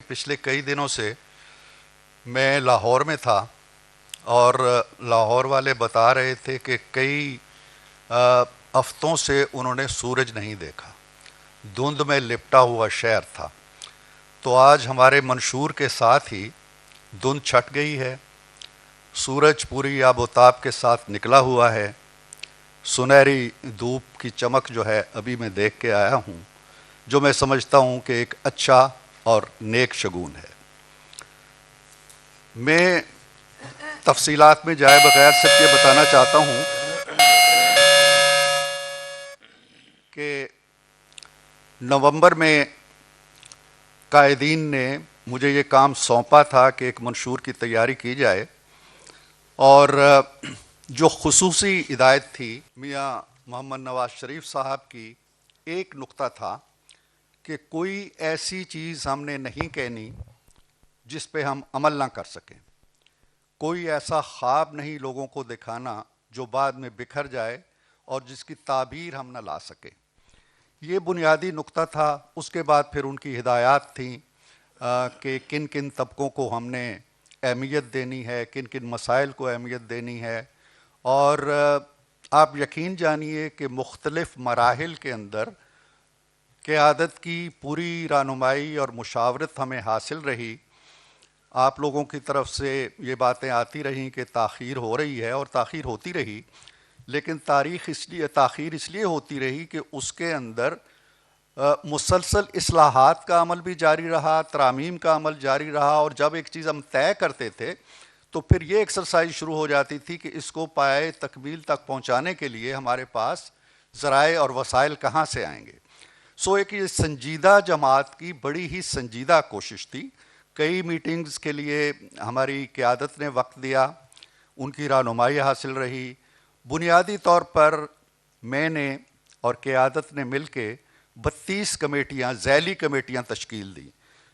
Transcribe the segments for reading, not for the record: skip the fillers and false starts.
پچھلے کئی دنوں سے میں لاہور میں تھا اور لاہور والے بتا رہے تھے کہ کئی ہفتوں سے انہوں نے سورج نہیں دیکھا، دھند میں لپٹا ہوا شہر تھا۔ تو آج ہمارے منشور کے ساتھ ہی دھند چھٹ گئی ہے، سورج پوری آب و تاب کے ساتھ نکلا ہوا ہے، سنہری دھوپ کی چمک جو ہے ابھی میں دیکھ کے آیا ہوں، جو میں سمجھتا ہوں کہ ایک اچھا اور نیک شگون ہے۔ میں تفصیلات میں جائے بغیر صرف یہ بتانا چاہتا ہوں کہ نومبر میں قائدین نے مجھے یہ کام سونپا تھا کہ ایک منشور کی تیاری کی جائے، اور جو خصوصی ہدایت تھی میاں محمد نواز شریف صاحب کی، ایک نقطہ تھا کہ کوئی ایسی چیز ہم نے نہیں کہنی جس پہ ہم عمل نہ کر سکیں، کوئی ایسا خواب نہیں لوگوں کو دکھانا جو بعد میں بکھر جائے اور جس کی تعبیر ہم نہ لا سکیں۔ یہ بنیادی نقطہ تھا۔ اس کے بعد پھر ان کی ہدایات تھیں کہ کن کن طبقوں کو ہم نے اہمیت دینی ہے، کن کن مسائل کو اہمیت دینی ہے، اور آپ یقین جانیے کہ مختلف مراحل کے اندر قیادت کی پوری رہنمائی اور مشاورت ہمیں حاصل رہی۔ آپ لوگوں کی طرف سے یہ باتیں آتی رہیں کہ تاخیر ہو رہی ہے، اور تاخیر ہوتی رہی، لیکن تاخیر اس لیے ہوتی رہی کہ اس کے اندر مسلسل اصلاحات کا عمل بھی جاری رہا، ترامیم کا عمل جاری رہا، اور جب ایک چیز ہم طے کرتے تھے تو پھر یہ ایکسرسائز شروع ہو جاتی تھی کہ اس کو پائے تکمیل تک پہنچانے کے لیے ہمارے پاس ذرائع اور وسائل کہاں سے آئیں گے۔ ایک یہ سنجیدہ جماعت کی بڑی ہی سنجیدہ کوشش تھی۔ کئی میٹنگز کے لیے ہماری قیادت نے وقت دیا، ان کی رہنمائی حاصل رہی۔ بنیادی طور پر میں نے اور قیادت نے مل کے 32 کمیٹیاں، ذیلی کمیٹیاں تشکیل دیں۔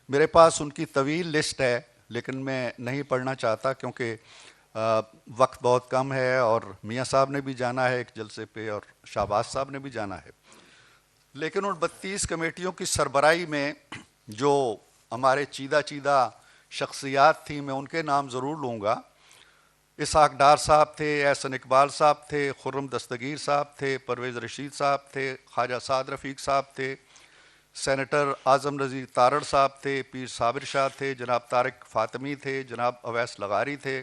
میرے پاس ان کی طویل لسٹ ہے، لیکن میں نہیں پڑھنا چاہتا کیونکہ وقت بہت کم ہے، اور میاں صاحب نے بھی جانا ہے ایک جلسے پہ، اور شہباز صاحب نے بھی جانا ہے۔ لیکن ان 32 کمیٹیوں کی سربراہی میں جو ہمارے چیدہ شخصیات تھیں، میں ان کے نام ضرور لوں گا۔ اسحاق ڈار صاحب تھے، احسن اقبال صاحب تھے، خرم دستگیر صاحب تھے، پرویز رشید صاحب تھے، خواجہ سعد رفیق صاحب تھے، سینیٹر اعظم رضی تارڑ صاحب تھے، پیر صابر شاہ تھے، جناب طارق فاطمی تھے، جناب اویس لغاری تھے،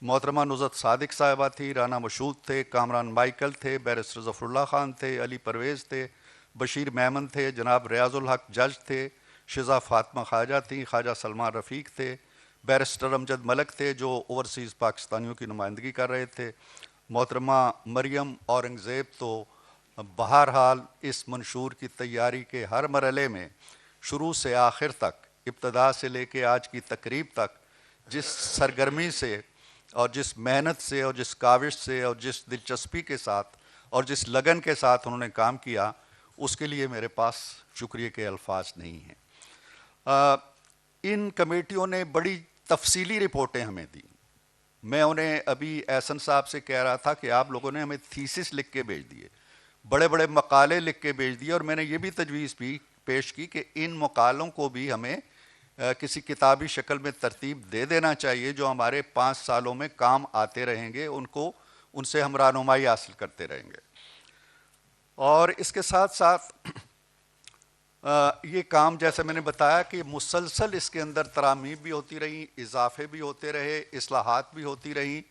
محترمہ نصرت صادق صاحبہ تھی، رانا مشہود تھے، کامران مائیکل تھے، بیرسٹر ظفر اللہ خان تھے، علی پرویز تھے، بشیر میمن تھے، جناب ریاض الحق جج تھے، شزا فاطمہ خواجہ تھیں، خواجہ سلمان رفیق تھے، بیرسٹر امجد ملک تھے جو اوورسیز پاکستانیوں کی نمائندگی کر رہے تھے، محترمہ مریم اورنگزیب۔ تو بہرحال اس منشور کی تیاری کے ہر مرحلے میں شروع سے آخر تک، ابتدا سے لے کے آج کی تقریب تک، جس سرگرمی سے اور جس محنت سے اور جس کاوش سے اور جس دلچسپی کے ساتھ اور جس لگن کے ساتھ انہوں نے کام کیا، اس کے لیے میرے پاس شکریہ کے الفاظ نہیں ہیں۔ ان کمیٹیوں نے بڑی تفصیلی رپورٹیں ہمیں دیں۔ میں انہیں ابھی احسن صاحب سے کہہ رہا تھا کہ آپ لوگوں نے ہمیں تھیسس لکھ کے بھیج دیے، بڑے بڑے مقالے لکھ کے بھیج دیے، اور میں نے یہ بھی تجویز بھی پیش کی کہ ان مقالوں کو بھی ہمیں کسی کتابی شکل میں ترتیب دے دینا چاہیے، جو ہمارے 5 سالوں میں کام آتے رہیں گے، ان سے ہم رہنمائی حاصل کرتے رہیں گے۔ اور اس کے ساتھ ساتھ یہ کام جیسے میں نے بتایا کہ مسلسل اس کے اندر ترامیم بھی ہوتی رہیں، اضافے بھی ہوتے رہے، اصلاحات بھی ہوتی رہیں،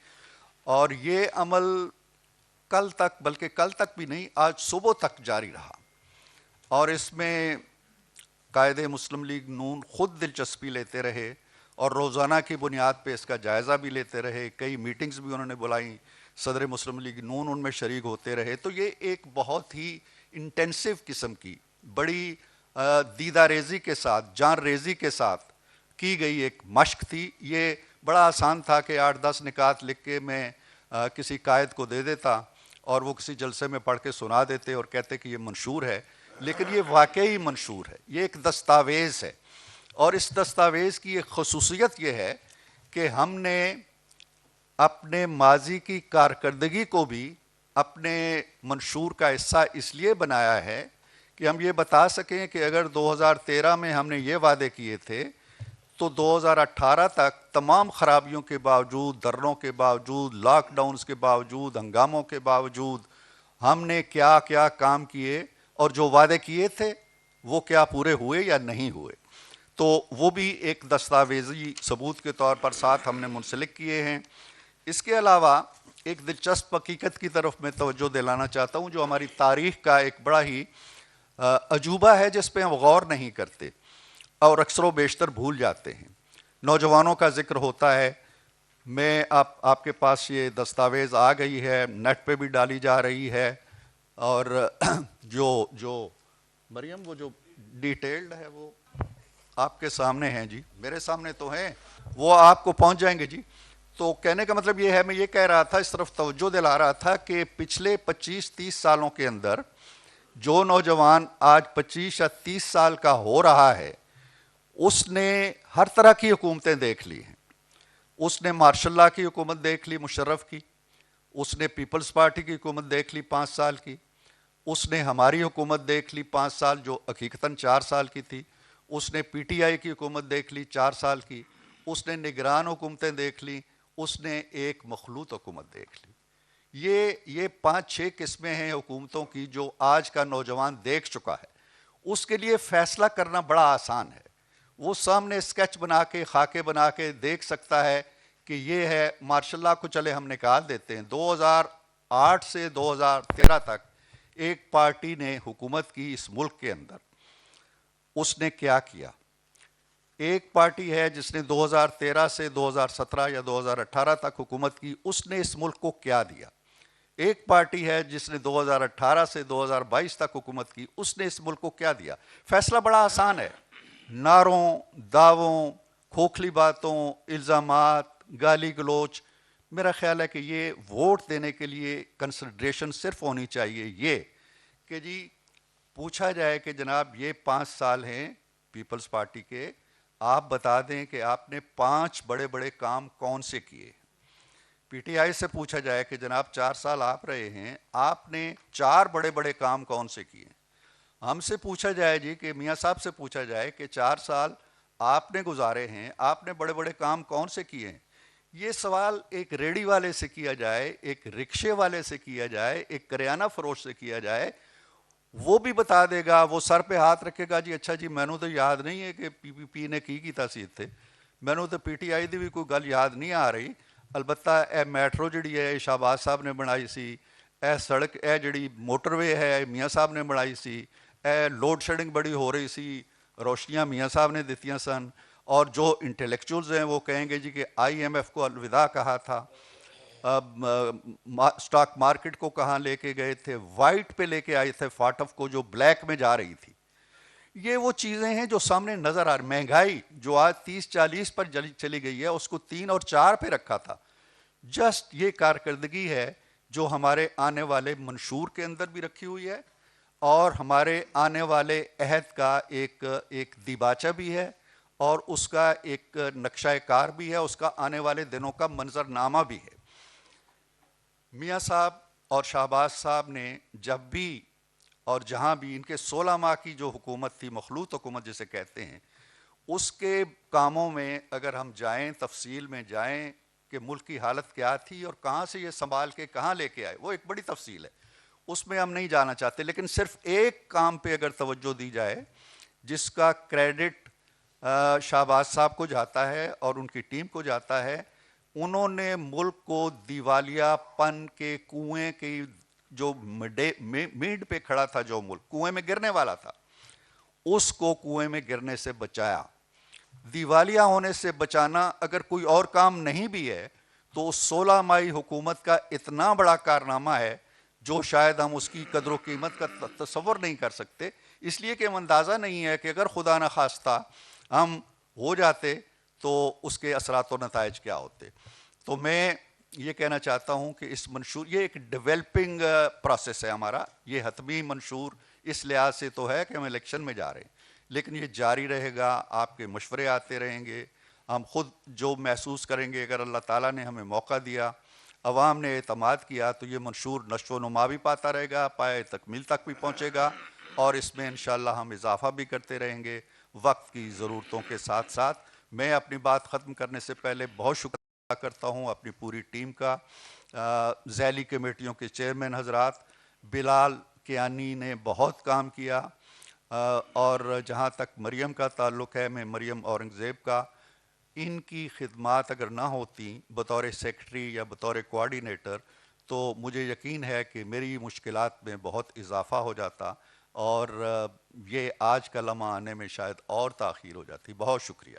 اور یہ عمل کل تک، بلکہ کل تک بھی نہیں، آج صبح تک جاری رہا، اور اس میں قائد مسلم لیگ نون خود دلچسپی لیتے رہے اور روزانہ کی بنیاد پہ اس کا جائزہ بھی لیتے رہے۔ کئی میٹنگز بھی انہوں نے بلائیں، صدر مسلم لیگ نون ان میں شریک ہوتے رہے۔ تو یہ ایک بہت ہی انٹینسو قسم کی، بڑی دیدہ ریزی کے ساتھ، جان ریزی کے ساتھ کی گئی ایک مشق تھی۔ یہ بڑا آسان تھا کہ 8-10 نکات لکھ کے میں کسی قائد کو دے دیتا، اور وہ کسی جلسے میں پڑھ کے سنا دیتے اور کہتے کہ یہ منشور ہے، لیکن یہ واقعی منشور ہے، یہ ایک دستاویز ہے۔ اور اس دستاویز کی ایک خصوصیت یہ ہے کہ ہم نے اپنے ماضی کی کارکردگی کو بھی اپنے منشور کا حصہ اس لیے بنایا ہے کہ ہم یہ بتا سکیں کہ اگر 2013 میں ہم نے یہ وعدے کیے تھے تو 2018 تک تمام خرابیوں کے باوجود، دھرنوں کے باوجود، لاک ڈاؤنز کے باوجود، ہنگاموں کے باوجود ہم نے کیا کیا کام کیے اور جو وعدے کیے تھے وہ کیا پورے ہوئے یا نہیں ہوئے. تو وہ بھی ایک دستاویزی ثبوت کے طور پر ساتھ ہم نے منسلک کیے ہیں. اس کے علاوہ ایک دلچسپ حقیقت کی طرف میں توجہ دلانا چاہتا ہوں جو ہماری تاریخ کا ایک بڑا ہی عجوبہ ہے جس پہ ہم غور نہیں کرتے اور اکثر و بیشتر بھول جاتے ہیں. نوجوانوں کا ذکر ہوتا ہے. میں آپ کے پاس یہ دستاویز آ گئی ہے، نیٹ پہ بھی ڈالی جا رہی ہے، اور جو مریم وہ جو ڈیٹیلڈ ہے وہ آپ کے سامنے ہیں جی، میرے سامنے تو ہیں، وہ آپ کو پہنچ جائیں گے جی. تو کہنے کا مطلب یہ ہے، میں یہ کہہ رہا تھا، اس طرف توجہ دلا رہا تھا کہ پچھلے 25-30 سالوں کے اندر جو نوجوان آج 25 یا 30 سال کا ہو رہا ہے اس نے ہر طرح کی حکومتیں دیکھ لی ہیں. اس نے مارشل لا کی حکومت دیکھ لی مشرف کی، اس نے پیپلز پارٹی کی حکومت دیکھ لی 5 سال کی، اس نے ہماری حکومت دیکھ لی 5 سال جو حقیقتاً 4 سال کی تھی، اس نے پی ٹی آئی کی حکومت دیکھ لی 4 سال کی، اس نے نگران حکومتیں دیکھ لی، اس نے ایک مخلوط حکومت دیکھ لی. یہ 5-6 قسمیں ہیں حکومتوں کی جو آج کا نوجوان دیکھ چکا ہے. اس کے لیے فیصلہ کرنا بڑا آسان ہے. وہ سامنے اسکیچ بنا کے، خاکے بنا کے دیکھ سکتا ہے کہ یہ ہے. مارشل لا کو چلے ہم نکال دیتے ہیں. 2008 سے 2013 تک ایک پارٹی نے حکومت کی اس ملک کے اندر. اس نے کیا کیا؟ ایک پارٹی ہے جس نے 2013 سے 2017 یا 2018 تک حکومت کی، اس نے اس ملک کو کیا دیا؟ ایک پارٹی ہے جس نے 2018 سے 2022 تک حکومت کی، اس نے اس ملک کو کیا دیا؟ فیصلہ بڑا آسان ہے. نعروں، دعووں، کھوکھلی باتوں، الزامات، گالی گلوچ. میرا خیال ہے کہ یہ ووٹ دینے کے لیے کنسیڈریشن صرف ہونی چاہیے یہ کہ جی پوچھا جائے کہ جناب یہ 5 سال ہیں پیپلز پارٹی کے، آپ بتا دیں کہ آپ نے 5 بڑے بڑے کام کون سے کیے. پی ٹی آئی سے پوچھا جائے کہ جناب 4 سال آپ رہے ہیں، آپ نے 4 بڑے بڑے کام کون سے کیے. ہم سے پوچھا جائے جی کہ میاں صاحب سے پوچھا جائے کہ 4 سال آپ نے گزارے ہیں، آپ نے بڑے بڑے کام کون سے کیے ہیں. یہ سوال ایک ریڑھی والے سے کیا جائے، ایک رکشے والے سے کیا جائے، ایک کریانہ فروش سے کیا جائے، وہ بھی بتا دے گا. وہ سر پہ ہاتھ رکھے گا جی اچھا جی مینوں تو یاد نہیں ہے کہ پی پی پی نے کی تاثیر تھے، مینوں تو پی ٹی آئی دی بھی کوئی گل یاد نہیں آ رہی. البتہ اے میٹرو جڑی ہے شہباز صاحب نے بنائی سی، اے سڑک اے جڑی موٹر وے ہے میاں صاحب نے بنائی سی، اے لوڈ شیڈنگ بڑی ہو رہی سی، روشنیاں میاں صاحب نے دیتیاں سن. اور جو انٹلیکچولز ہیں وہ کہیں گے جی کہ آئی ایم ایف کو الوداع کہا تھا، سٹاک مارکیٹ کو کہاں لے کے گئے تھے، وائٹ پہ لے کے آئے تھے فاٹف کو جو بلیک میں جا رہی تھی. یہ وہ چیزیں ہیں جو سامنے نظر آ رہی. مہنگائی جو آج 30-40 پر چلی گئی ہے اس کو 3 اور 4 پہ رکھا تھا. جسٹ یہ کارکردگی ہے جو ہمارے آنے والے منشور کے اندر بھی رکھی ہوئی ہے اور ہمارے آنے والے عہد کا ایک دیباچہ بھی ہے اور اس کا ایک نقشہ کار بھی ہے، اس کا آنے والے دنوں کا منظرنامہ بھی ہے. میاں صاحب اور شہباز صاحب نے جب بھی اور جہاں بھی ان کے 16 ماہ کی جو حکومت تھی، مخلوط حکومت جسے کہتے ہیں، اس کے کاموں میں اگر ہم جائیں، تفصیل میں جائیں کہ ملک کی حالت کیا تھی اور کہاں سے یہ سنبھال کے کہاں لے کے آئے، وہ ایک بڑی تفصیل ہے، اس میں ہم نہیں جانا چاہتے. لیکن صرف ایک کام پہ اگر توجہ دی جائے جس کا کریڈٹ شہباز صاحب کو جاتا ہے اور ان کی ٹیم کو جاتا ہے، انہوں نے ملک کو دیوالیہ پن کے کنویں کی جو میڈ پہ کھڑا تھا، جو ملک کنویں میں گرنے والا تھا، اس کو کنویں میں گرنے سے بچایا. دیوالیہ ہونے سے بچانا اگر کوئی اور کام نہیں بھی ہے تو 16 ماہی حکومت کا اتنا بڑا کارنامہ ہے جو شاید ہم اس کی قدر و قیمت کا تصور نہیں کر سکتے. اس لیے کہ ہم اندازہ نہیں ہے کہ اگر خدا نہ خواستہ ہم ہو جاتے تو اس کے اثرات و نتائج کیا ہوتے. تو میں یہ کہنا چاہتا ہوں کہ اس منشور، یہ ایک ڈیولپنگ پروسیس ہے ہمارا، یہ حتمی منشور اس لحاظ سے تو ہے کہ ہم الیکشن میں جا رہے ہیں، لیکن یہ جاری رہے گا. آپ کے مشورے آتے رہیں گے، ہم خود جو محسوس کریں گے، اگر اللہ تعالیٰ نے ہمیں موقع دیا، عوام نے اعتماد کیا، تو یہ منشور نشو و نما بھی پاتا رہے گا، پائے تکمیل تک بھی پہنچے گا، اور اس میں انشاءاللہ ہم اضافہ بھی کرتے رہیں گے وقت کی ضرورتوں کے ساتھ ساتھ. میں اپنی بات ختم کرنے سے پہلے بہت شکریہ ادا کرتا ہوں اپنی پوری ٹیم کا، ذیلی کمیٹیوں کے چیئرمین حضرات، بلال کیانی نے بہت کام کیا، اور جہاں تک مریم کا تعلق ہے، میں مریم اورنگزیب کا، ان کی خدمات اگر نہ ہوتی بطور سیکرٹری یا بطور کوآرڈینیٹر تو مجھے یقین ہے کہ میری مشکلات میں بہت اضافہ ہو جاتا اور یہ آج کا لمحہ آنے میں شاید اور تاخیر ہو جاتی۔ بہت شکریہ۔